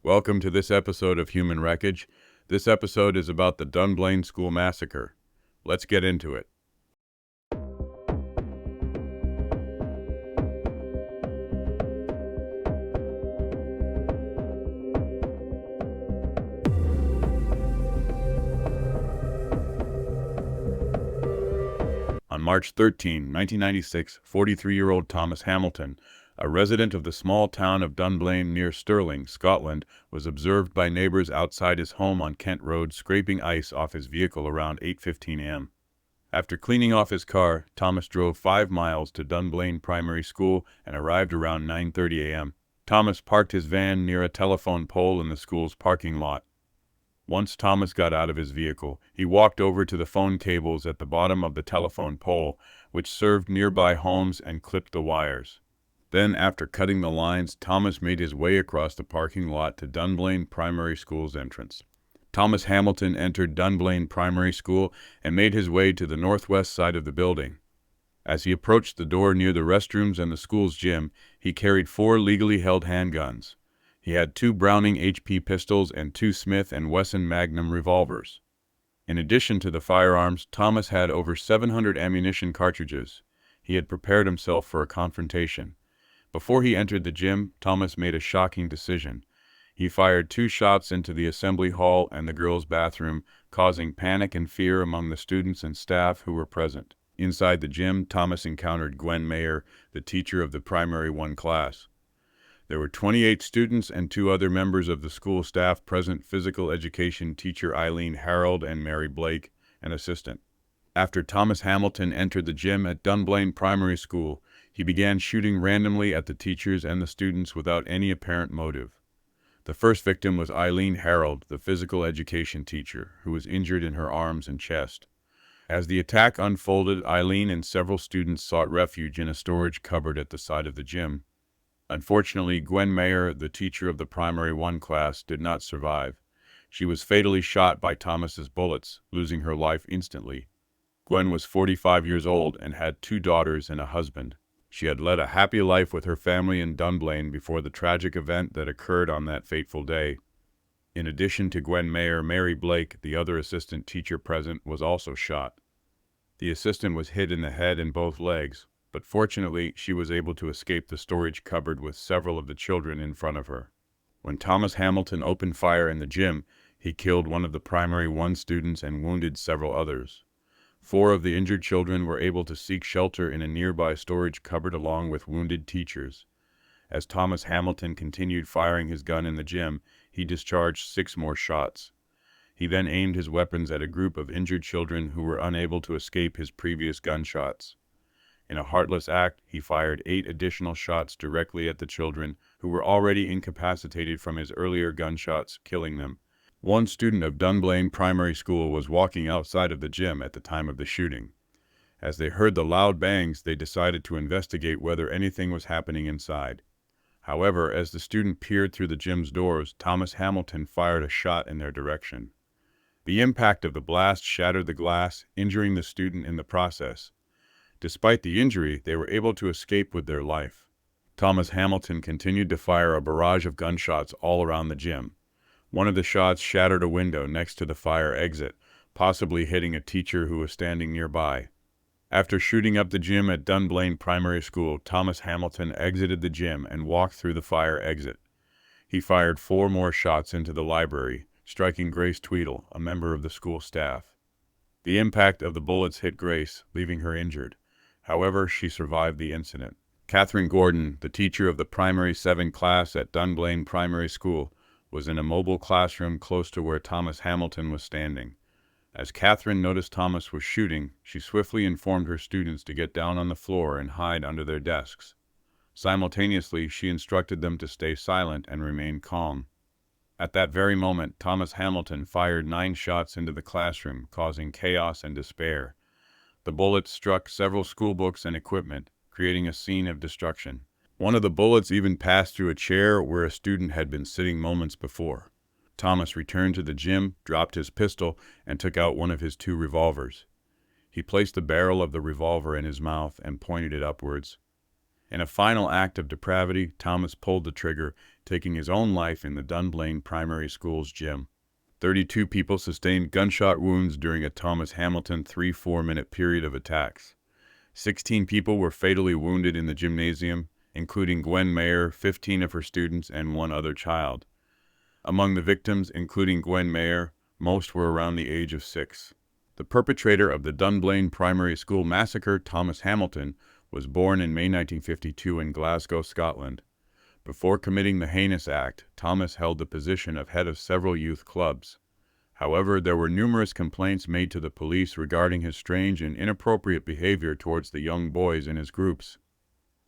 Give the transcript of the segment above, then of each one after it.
Welcome to this episode of Human Wreckage. This episode is about the Dunblane School Massacre. Let's get into it. On March 13, 1996, 43-year-old Thomas Hamilton, a resident of the small town of Dunblane near Stirling, Scotland, was observed by neighbors outside his home on Kent Road scraping ice off his vehicle around 8:15 a.m. After cleaning off his car, Thomas drove 5 miles to Dunblane Primary School and arrived around 9:30 a.m. Thomas parked his van near a telephone pole in the school's parking lot. Once Thomas got out of his vehicle, he walked over to the phone cables at the bottom of the telephone pole, which served nearby homes, and clipped the wires. Then, after cutting the lines, Thomas made his way across the parking lot to Dunblane Primary School's entrance. Thomas Hamilton entered Dunblane Primary School and made his way to the northwest side of the building. As he approached the door near the restrooms and the school's gym, he carried 4 legally held handguns. He had 2 Browning HP pistols and 2 Smith & Wesson Magnum revolvers. In addition to the firearms, Thomas had over 700 ammunition cartridges. He had prepared himself for a confrontation. Before he entered the gym, Thomas made a shocking decision. He fired 2 shots into the assembly hall and the girls' bathroom, causing panic and fear among the students and staff who were present. Inside the gym, Thomas encountered Gwen Mayer, the teacher of the Primary 1 class. There were 28 students and 2 other members of the school staff present: physical education teacher Eileen Harold and Mary Blake, an assistant. After Thomas Hamilton entered the gym at Dunblane Primary School, he began shooting randomly at the teachers and the students without any apparent motive. The first victim was Eileen Harold, the physical education teacher, who was injured in her arms and chest. As the attack unfolded, Eileen and several students sought refuge in a storage cupboard at the side of the gym. Unfortunately, Gwen Mayer, the teacher of the Primary 1 class, did not survive. She was fatally shot by Thomas's bullets, losing her life instantly. Gwen was 45 years old and had 2 daughters and a husband. She had led a happy life with her family in Dunblane before the tragic event that occurred on that fateful day. In addition to Gwen Mayer, Mary Blake, the other assistant teacher present, was also shot. The assistant was hit in the head and both legs, but fortunately she was able to escape the storage cupboard with several of the children in front of her. When Thomas Hamilton opened fire in the gym, he killed one of the Primary 1 students and wounded several others. 4 of the injured children were able to seek shelter in a nearby storage cupboard along with wounded teachers. As Thomas Hamilton continued firing his gun in the gym, he discharged 6 more shots. He then aimed his weapons at a group of injured children who were unable to escape his previous gunshots. In a heartless act, he fired 8 additional shots directly at the children, who were already incapacitated from his earlier gunshots, killing them. 1 student of Dunblane Primary School was walking outside of the gym at the time of the shooting. As they heard the loud bangs, they decided to investigate whether anything was happening inside. However, as the student peered through the gym's doors, Thomas Hamilton fired a shot in their direction. The impact of the blast shattered the glass, injuring the student in the process. Despite the injury, they were able to escape with their life. Thomas Hamilton continued to fire a barrage of gunshots all around the gym. One of the shots shattered a window next to the fire exit, possibly hitting a teacher who was standing nearby. After shooting up the gym at Dunblane Primary School, Thomas Hamilton exited the gym and walked through the fire exit. He fired 4 more shots into the library, striking Grace Tweedle, a member of the school staff. The impact of the bullets hit Grace, leaving her injured. However, she survived the incident. Catherine Gordon, the teacher of the Primary 7 class at Dunblane Primary School, was in a mobile classroom close to where Thomas Hamilton was standing. As Catherine noticed Thomas was shooting, she swiftly informed her students to get down on the floor and hide under their desks. Simultaneously, she instructed them to stay silent and remain calm. At that very moment, Thomas Hamilton fired 9 shots into the classroom, causing chaos and despair. The bullets struck several schoolbooks and equipment, creating a scene of destruction. One of the bullets even passed through a chair where a student had been sitting moments before. Thomas returned to the gym, dropped his pistol, and took out one of his 2 revolvers. He placed the barrel of the revolver in his mouth and pointed it upwards. In a final act of depravity, Thomas pulled the trigger, taking his own life in the Dunblane Primary School's gym. 32 people sustained gunshot wounds during a Thomas Hamilton 3-4-minute period of attacks. 16 people were fatally wounded in the gymnasium, including Gwen Mayer, 15 of her students, and one other child. Among the victims, including Gwen Mayer, most were around the age of 6. The perpetrator of the Dunblane Primary School Massacre, Thomas Hamilton, was born in May 1952 in Glasgow, Scotland. Before committing the heinous act, Thomas held the position of head of several youth clubs. However, there were numerous complaints made to the police regarding his strange and inappropriate behavior towards the young boys in his groups.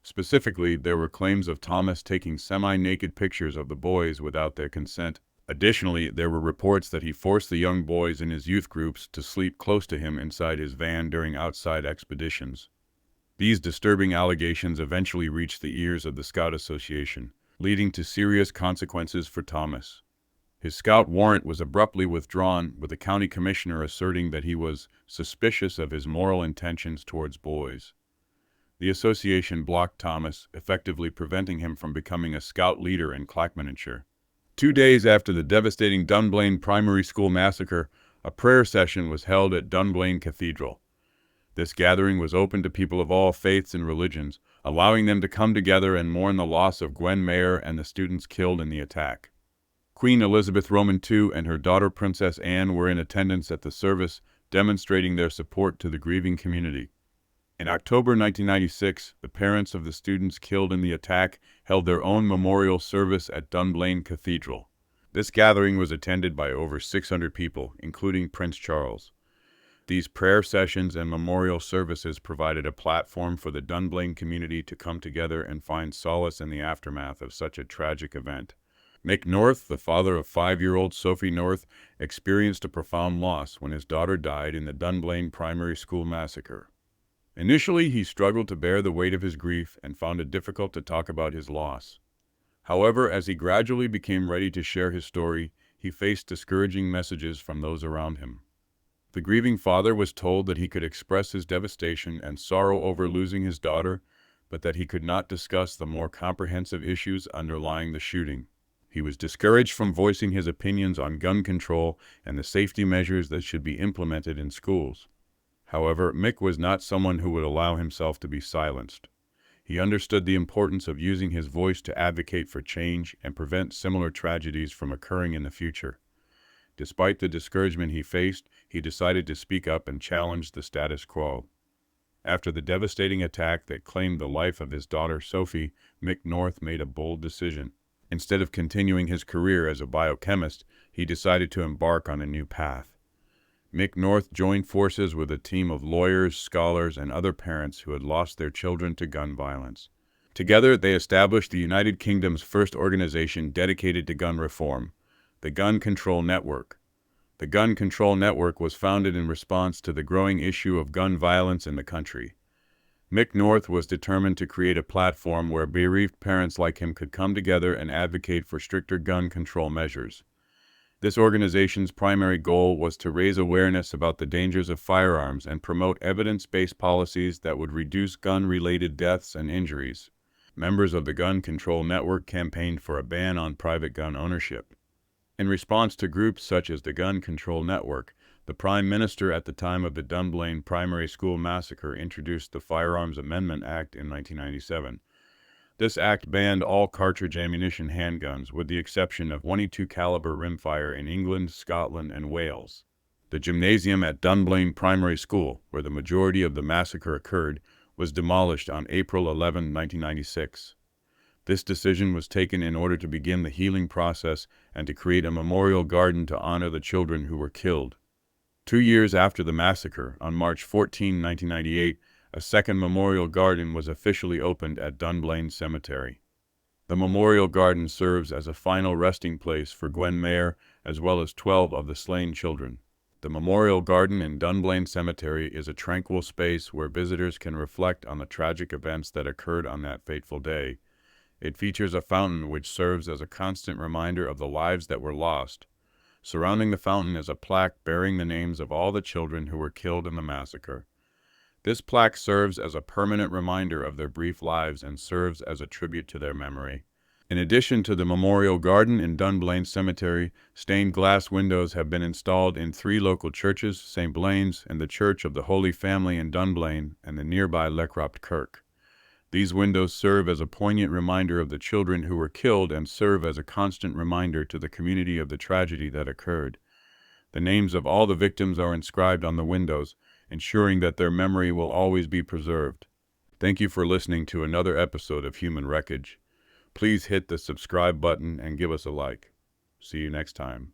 Specifically, there were claims of Thomas taking semi-naked pictures of the boys without their consent. Additionally, there were reports that he forced the young boys in his youth groups to sleep close to him inside his van during outside expeditions. These disturbing allegations eventually reached the ears of the Scout Association, leading to serious consequences for Thomas. His scout warrant was abruptly withdrawn, with the county commissioner asserting that he was suspicious of his moral intentions towards boys. The association blocked Thomas, effectively preventing him from becoming a scout leader in Clackmannanshire. 2 days after the devastating Dunblane Primary School Massacre, a prayer session was held at Dunblane Cathedral. This gathering was open to people of all faiths and religions, allowing them to come together and mourn the loss of Gwen Mayer and the students killed in the attack. Queen Elizabeth II and her daughter Princess Anne were in attendance at the service, demonstrating their support to the grieving community. In October 1996, the parents of the students killed in the attack held their own memorial service at Dunblane Cathedral. This gathering was attended by over 600 people, including Prince Charles. These prayer sessions and memorial services provided a platform for the Dunblane community to come together and find solace in the aftermath of such a tragic event. Mick North, the father of 5-year-old Sophie North, experienced a profound loss when his daughter died in the Dunblane Primary School Massacre. Initially, he struggled to bear the weight of his grief and found it difficult to talk about his loss. However, as he gradually became ready to share his story, he faced discouraging messages from those around him. The grieving father was told that he could express his devastation and sorrow over losing his daughter, but that he could not discuss the more comprehensive issues underlying the shooting. He was discouraged from voicing his opinions on gun control and the safety measures that should be implemented in schools. However, Mick was not someone who would allow himself to be silenced. He understood the importance of using his voice to advocate for change and prevent similar tragedies from occurring in the future. Despite the discouragement he faced, he decided to speak up and challenge the status quo. After the devastating attack that claimed the life of his daughter Sophie, Mick North made a bold decision. Instead of continuing his career as a biochemist, he decided to embark on a new path. Mick North joined forces with a team of lawyers, scholars, and other parents who had lost their children to gun violence. Together, they established the United Kingdom's first organization dedicated to gun reform, the Gun Control Network. The Gun Control Network was founded in response to the growing issue of gun violence in the country. Mick North was determined to create a platform where bereaved parents like him could come together and advocate for stricter gun control measures. This organization's primary goal was to raise awareness about the dangers of firearms and promote evidence-based policies that would reduce gun-related deaths and injuries. Members of the Gun Control Network campaigned for a ban on private gun ownership. In response to groups such as the Gun Control Network, the Prime Minister at the time of the Dunblane Primary School Massacre introduced the Firearms Amendment Act in 1997. This act banned all cartridge ammunition handguns, with the exception of .22 caliber rimfire in England, Scotland, and Wales. The gymnasium at Dunblane Primary School, where the majority of the massacre occurred, was demolished on April 11, 1996. This decision was taken in order to begin the healing process and to create a memorial garden to honor the children who were killed. 2 years after the massacre, on March 14, 1998, a second memorial garden was officially opened at Dunblane Cemetery. The memorial garden serves as a final resting place for Gwen Mayer as well as 12 of the slain children. The memorial garden in Dunblane Cemetery is a tranquil space where visitors can reflect on the tragic events that occurred on that fateful day. It features a fountain which serves as a constant reminder of the lives that were lost. Surrounding the fountain is a plaque bearing the names of all the children who were killed in the massacre. This plaque serves as a permanent reminder of their brief lives and serves as a tribute to their memory. In addition to the memorial garden in Dunblane Cemetery, stained glass windows have been installed in 3 local churches, St. Blaine's and the Church of the Holy Family in Dunblane, and the nearby Lecropt Kirk. These windows serve as a poignant reminder of the children who were killed and serve as a constant reminder to the community of the tragedy that occurred. The names of all the victims are inscribed on the windows, ensuring that their memory will always be preserved. Thank you for listening to another episode of Human Wreckage. Please hit the subscribe button and give us a like. See you next time.